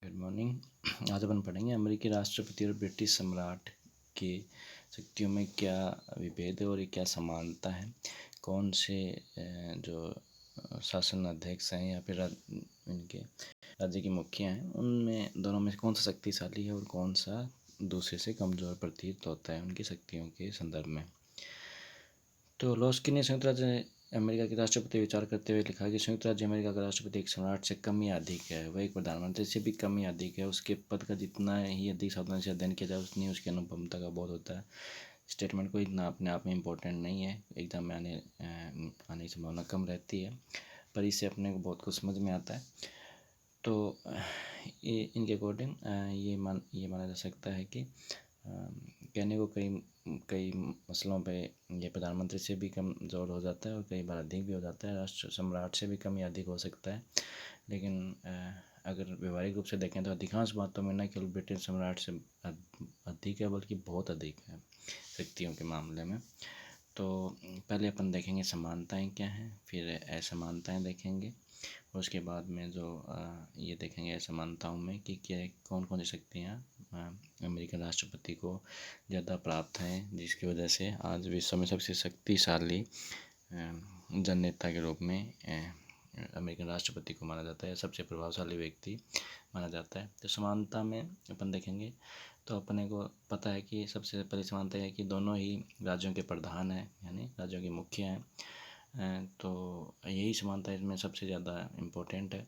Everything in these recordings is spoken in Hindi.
Good morning. आज अपन पढ़ेंगे अमेरिकी राष्ट्रपति और ब्रिटिश सम्राट की शक्तियों में क्या विभेद है और ये क्या समानता है। कौन से जो शासन अध्यक्ष हैं या फिर इनके राज्य के मुखिया हैं, उनमें दोनों में कौन सा शक्तिशाली है और कौन सा दूसरे से कमज़ोर प्रतीत होता है उनकी शक्तियों के संदर्भ में। तो लॉस्की ने संयुक्त राज्य अमेरिका के राष्ट्रपति विचार करते हुए लिखा कि संयुक्त राज्य अमेरिका का राष्ट्रपति एक सम्राट से कम या अधिक है, वह एक प्रधानमंत्री से भी कम या अधिक है। उसके पद का जितना ही अधिक सावधानी से अध्ययन किया जाए उतनी उसकी अनुपमता का बोध होता है। स्टेटमेंट को इतना अपने आप में इम्पोर्टेंट नहीं है, एग्जाम में आने की संभावना कम रहती है, पर इससे अपने को बहुत कुछ समझ में आता है। तो ये इनके अकॉर्डिंग ये माना जा सकता है कि कहने को कई मसलों पे ये प्रधानमंत्री से भी कम जोर हो जाता है और कई बार अधिक भी हो जाता है। राष्ट्र सम्राट से भी कम या अधिक हो सकता है, लेकिन अगर व्यवहारिक रूप से देखें तो अधिकांश बातों में न केवल ब्रिटिश सम्राट से अधिक है बल्कि बहुत अधिक है शक्तियों के मामले में। तो पहले अपन देखेंगे समानताएं क्या हैं, फिर असमानताएं देखेंगे, और उसके बाद में जो ये देखेंगे असमानताओं में कि क्या कौन कौन सी शक्तियाँ अमेरिकन राष्ट्रपति को ज़्यादा प्राप्त हैं, जिसकी वजह से आज विश्व में सबसे शक्तिशाली जननेता के रूप में अमेरिकन राष्ट्रपति को माना जाता है, सबसे प्रभावशाली व्यक्ति माना जाता है। तो समानता में अपन देखेंगे तो अपने को पता है कि सबसे पहली समानता है कि दोनों ही राज्यों के प्रधान हैं, यानी राज्यों के मुखिया हैं। तो यही समानता इसमें सबसे ज़्यादा इम्पोर्टेंट है।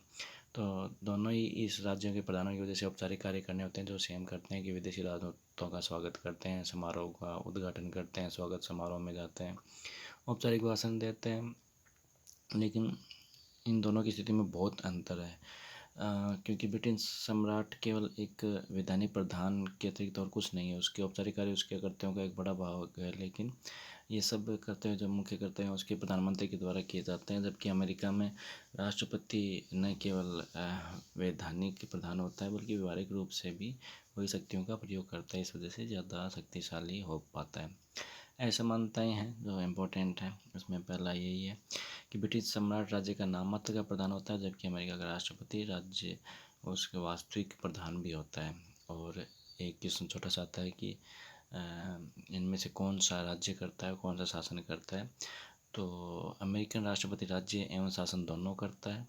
तो दोनों ही इस राज्यों के प्रधानों की वजह से औपचारिक कार्य करने होते हैं, जो सेम करते हैं कि विदेशी राजदूतों का स्वागत करते हैं, समारोह का उद्घाटन करते हैं, स्वागत समारोह में जाते हैं, औपचारिक भाषण देते हैं। लेकिन इन दोनों की स्थिति में बहुत अंतर है, क्योंकि ब्रिटिश सम्राट केवल एक वैधानिक प्रधान के अतिरिक्त और कुछ नहीं है। उसके औपचारिक कार्य उसके कर्तव्यों का एक बड़ा भाग है, लेकिन ये सब कर्तव्य जो मुख्य कर्तव्य हैं उसके प्रधानमंत्री के द्वारा किए जाते हैं। जबकि अमेरिका में राष्ट्रपति न केवल वैधानिक प्रधान होता है बल्कि व्यवहारिक रूप से भी वही शक्तियों का प्रयोग करता है, इस वजह से ज़्यादा शक्तिशाली हो पाता है। असमानताएं हैं जो इम्पोर्टेंट है, उसमें पहला यही है कि ब्रिटिश सम्राट राज्य का नाममात्र का प्रधान होता है, जबकि अमेरिका का राष्ट्रपति राज्य उसका वास्तविक प्रधान भी होता है। और एक क्वेश्चन छोटा सा आता है कि इनमें से कौन सा राज्य करता है, कौन सा शासन करता है। तो अमेरिकन राष्ट्रपति राज्य एवं शासन दोनों करता है,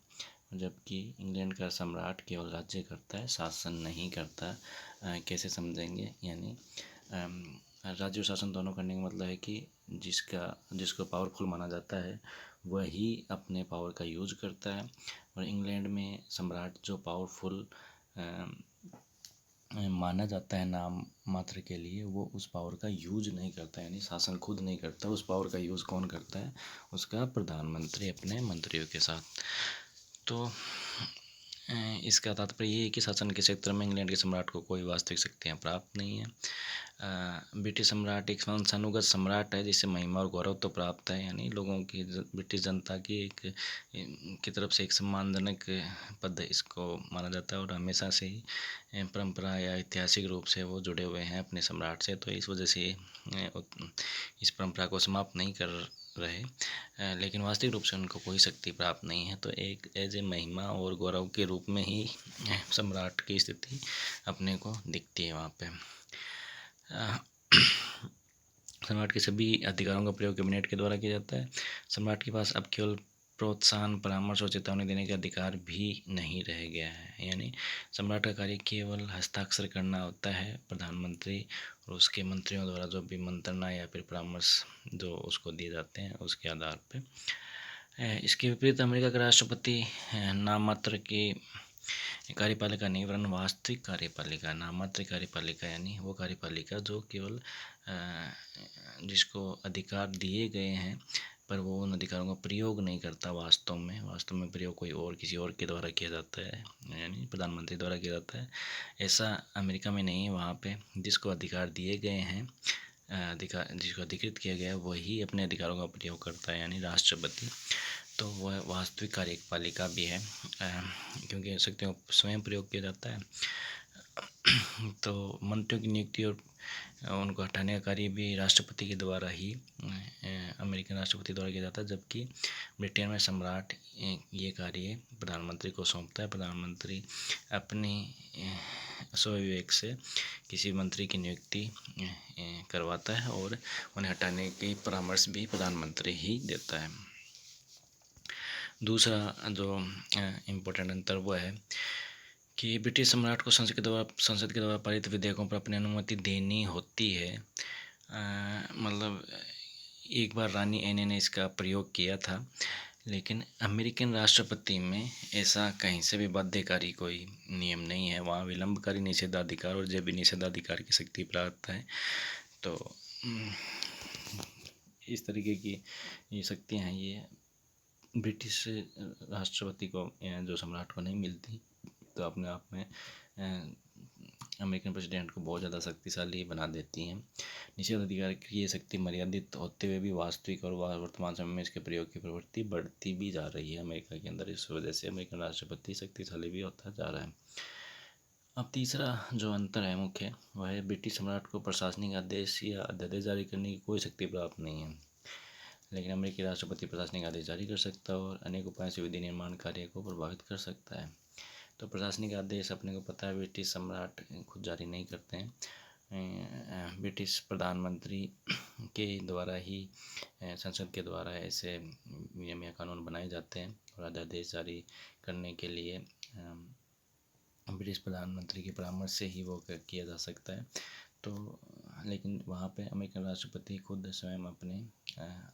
जबकि इंग्लैंड का सम्राट केवल राज्य करता है, शासन नहीं करता। कैसे समझेंगे, यानी राज्य और शासन दोनों करने का मतलब है कि जिसको पावरफुल माना जाता है वही अपने पावर का यूज करता है, और इंग्लैंड में सम्राट जो पावरफुल माना जाता है नाम मात्र के लिए, वो उस पावर का यूज नहीं करता, यानी शासन खुद नहीं करता। उस पावर का यूज़ कौन करता है, उसका प्रधानमंत्री अपने मंत्रियों के साथ। तो इसका तात्पर्य ये है कि शासन के क्षेत्र में इंग्लैंड के सम्राट को कोई वास्तविक शक्तियाँ प्राप्त नहीं है। ब्रिटिश सम्राट एक वंशानुगत सम्राट है जिससे महिमा और गौरव तो प्राप्त है, यानी लोगों की ब्रिटिश जनता की की तरफ से एक सम्मानजनक पद इसको माना जाता है, और हमेशा से ही परंपरा या ऐतिहासिक रूप से वो जुड़े हुए हैं अपने सम्राट से। तो इस वजह से इस परंपरा को समाप्त नहीं कर रहे, लेकिन वास्तविक रूप से उनको कोई शक्ति प्राप्त नहीं है। तो एक एज ए महिमा और गौरव के रूप में ही सम्राट की स्थिति अपने को दिखती है वहाँ पे। सम्राट के सभी अधिकारों का प्रयोग कैबिनेट के द्वारा किया जाता है। सम्राट के पास अब केवल प्रोत्साहन, परामर्श और चेतावनी देने का अधिकार भी नहीं रह गया है, यानी सम्राट का कार्य केवल हस्ताक्षर करना होता है। प्रधानमंत्री और उसके मंत्रियों द्वारा जो भी मंत्रणा या फिर परामर्श जो उसको दिए जाते हैं उसके आधार पे। इसके विपरीत अमेरिका का राष्ट्रपति नाम मात्र की कार्यपालिका नहीं वरन वास्तविक कार्यपालिका, नाममात्र कार्यपालिका, यानी वो कार्यपालिका जो केवल जिसको अधिकार दिए गए हैं पर वो उन अधिकारों का प्रयोग नहीं करता। वास्तव में प्रयोग कोई और किसी और के द्वारा किया जाता है, यानी प्रधानमंत्री द्वारा किया जाता है। ऐसा अमेरिका में नहीं है। वहाँ पे जिसको अधिकार दिए गए हैं, जिसको अधिकृत किया गया है, वही अपने अधिकारों का प्रयोग करता है, यानी राष्ट्रपति। तो वह वास्तविक कार्यपालिका भी है, क्योंकि शक्तियों स्वयं प्रयोग किया जाता है। तो मंत्रियों की नियुक्ति और उनको हटाने का कार्य भी राष्ट्रपति के द्वारा ही अमेरिकन राष्ट्रपति द्वारा किया जाता है, जबकि ब्रिटेन में सम्राट ये कार्य प्रधानमंत्री को सौंपता है। प्रधानमंत्री अपने स्वविवेक से किसी मंत्री की नियुक्ति करवाता है और उन्हें हटाने की परामर्श भी प्रधानमंत्री ही देता है। दूसरा जो इम्पोर्टेंट अंतर वो है कि ब्रिटिश सम्राट को संसद के द्वारा पारित विधेयकों पर अपनी अनुमति देनी होती है। मतलब एक बार रानी एने ने इसका प्रयोग किया था, लेकिन अमेरिकन राष्ट्रपति में ऐसा कहीं से भी बाध्यकारी कोई नियम नहीं है। वहाँ विलंबकारी निषेधाधिकार और जबरी निषेधाधिकार की शक्ति प्राप्त है। तो इस तरीके की ये शक्तियाँ हैं, ये ब्रिटिश राष्ट्रपति को जो सम्राट को नहीं मिलती। तो अपने आप में अमेरिकन प्रेसिडेंट को बहुत ज़्यादा शक्तिशाली बना देती हैं। निषेध अधिकार की ये शक्ति मर्यादित होते हुए भी वास्तविक और वर्तमान समय में इसके प्रयोग की प्रवृत्ति बढ़ती भी जा रही है अमेरिका के अंदर। इस वजह से अमेरिकन राष्ट्रपति शक्तिशाली भी होता जा रहा है। अब तीसरा जो अंतर है मुख्य, वह है ब्रिटिश सम्राट को प्रशासनिक आदेश या अध्यादेश जारी करने की कोई शक्ति प्राप्त नहीं है, लेकिन अमेरिकी राष्ट्रपति प्रशासनिक आदेश जारी कर सकता है और अनेक उपायों से विधि निर्माण कार्य को प्रभावित कर सकता है। तो प्रशासनिक आदेश अपने को पता है ब्रिटिश सम्राट खुद जारी नहीं करते हैं। ब्रिटिश प्रधानमंत्री के द्वारा ही संसद के द्वारा ऐसे नियम या कानून बनाए जाते हैं और अध्यादेश जारी करने के लिए ब्रिटिश प्रधानमंत्री के परामर्श से ही वो किया जा सकता है। तो लेकिन वहाँ पे अमेरिकन राष्ट्रपति खुद स्वयं अपने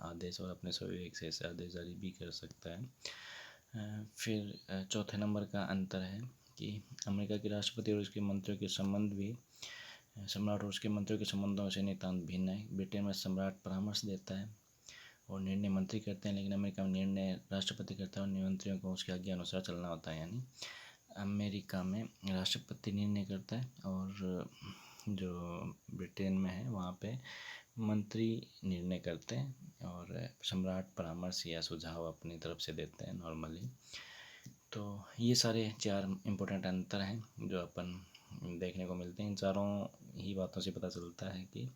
आदेश और अपने स्वविवेक से ऐसे आदेश जारी भी कर सकता है। फिर चौथे नंबर का अंतर है कि अमेरिका के राष्ट्रपति और उसके मंत्रियों के संबंध भी सम्राट और उसके मंत्रियों के संबंधों से नितांत भिन्न है। ब्रिटेन में सम्राट परामर्श देता है और निर्णय मंत्री करते हैं, लेकिन अमेरिका में निर्णय राष्ट्रपति करता है और मंत्रियों को उसके आज्ञा अनुसार चलना होता है। यानी अमेरिका में राष्ट्रपति निर्णय करता है और जो ब्रिटेन में है वहाँ पे मंत्री निर्णय करते हैं और सम्राट परामर्श या सुझाव अपनी तरफ से देते हैं नॉर्मली। तो ये सारे 4 इम्पोर्टेंट अंतर हैं जो अपन देखने को मिलते हैं। इन चारों ही बातों से पता चलता है कि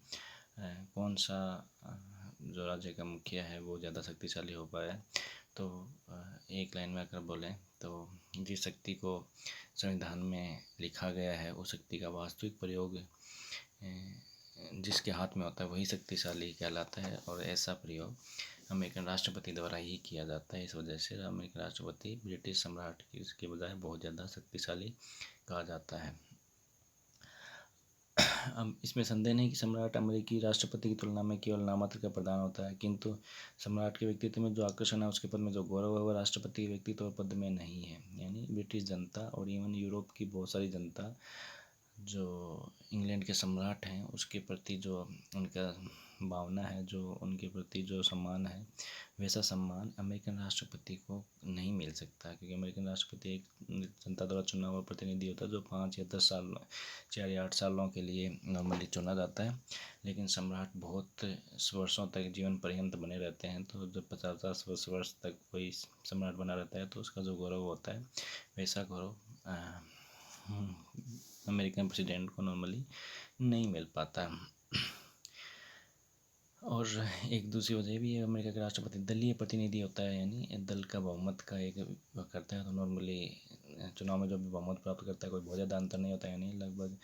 कौन सा जो राज्य का मुखिया है वो ज़्यादा शक्तिशाली हो पाया है। तो एक लाइन में अगर बोलें तो जिस शक्ति को संविधान में लिखा गया है उस शक्ति का वास्तविक प्रयोग जिसके हाथ में होता है वही शक्तिशाली कहलाता है और ऐसा प्रयोग अमेरिकन राष्ट्रपति द्वारा ही किया जाता है। इस वजह से अमेरिकन राष्ट्रपति ब्रिटिश सम्राट की इसके बजाय बहुत ज़्यादा शक्तिशाली कहा जाता है। अब इसमें संदेह नहीं कि सम्राट अमेरिकी राष्ट्रपति की तुलना में केवल नामात्र का प्रधान होता है, किंतु सम्राट के व्यक्तित्व में जो आकर्षण है, उसके पद में जो गौरव है, वह राष्ट्रपति के व्यक्तित्व और पद में नहीं है। यानी ब्रिटिश जनता और इवन यूरोप की बहुत सारी जनता जो इंग्लैंड के सम्राट हैं उसके प्रति जो उनका भावना है, जो उनके प्रति जो सम्मान है, वैसा सम्मान अमेरिकन राष्ट्रपति को नहीं मिल सकता, क्योंकि अमेरिकन राष्ट्रपति एक जनता द्वारा चुना हुआ प्रतिनिधि होता है जो 5 या 10 साल 4 या 8 सालों के लिए नॉर्मली चुना जाता है। लेकिन सम्राट बहुत वर्षों तक जीवन पर्यंत बने रहते हैं। तो जब 50 वर्ष तक कोई सम्राट बना रहता है तो उसका जो गौरव होता है वैसा गौरव अमेरिकन प्रेसिडेंट को नॉर्मली नहीं मिल पाता। और एक दूसरी वजह भी है, अमेरिका के राष्ट्रपति दलीय प्रतिनिधि होता है, यानी दल का बहुमत का एक करता है। तो नॉर्मली चुनाव में जो भी बहुमत प्राप्त करता है कोई बहुत ज़्यादा अंतर नहीं होता है, यानी लगभग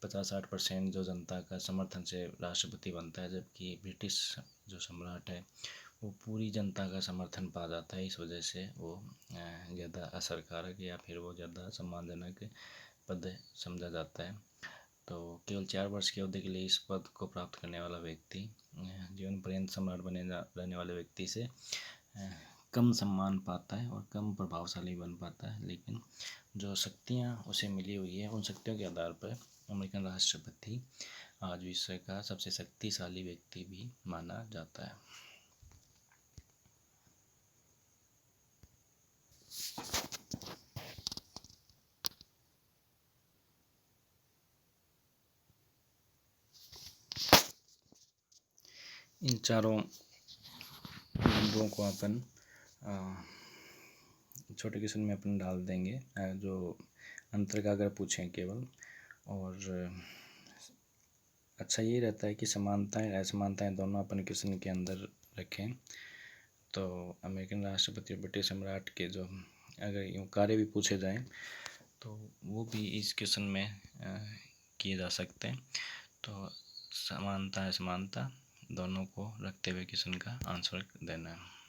50-60% जो जनता का समर्थन से राष्ट्रपति बनता है। जबकि ब्रिटिश जो सम्राट है वो पूरी जनता का समर्थन पा जाता है। इस वजह से वो ज़्यादा असरकारक या फिर वो ज़्यादा सम्मानजनक पद समझा जाता है। तो केवल 4 वर्ष की अवधि के लिए इस पद को प्राप्त करने वाला व्यक्ति जीवन पर्यंत सम्राट रहने वाले व्यक्ति से कम सम्मान पाता है और कम प्रभावशाली बन पाता है। लेकिन जो शक्तियाँ उसे मिली हुई है उन शक्तियों के आधार पर अमेरिकन राष्ट्रपति आज विश्व का सबसे शक्तिशाली व्यक्ति भी माना जाता है। इन चारों बिंदुओं को अपन छोटे क्वेश्चन में अपन डाल देंगे। जो अंतर का अगर पूछें केवल और अच्छा ये रहता है कि समानताएं असमानताएं दोनों अपन क्वेश्चन के अंदर रखें। तो अमेरिकन राष्ट्रपति और ब्रिटिश सम्राट के जो अगर यूँ कार्य भी पूछे जाएं तो वो भी इस क्वेश्चन में किए जा सकते हैं। तो समानता असमानता दोनों को रखते हुए क्वेश्चन का आंसर देना है।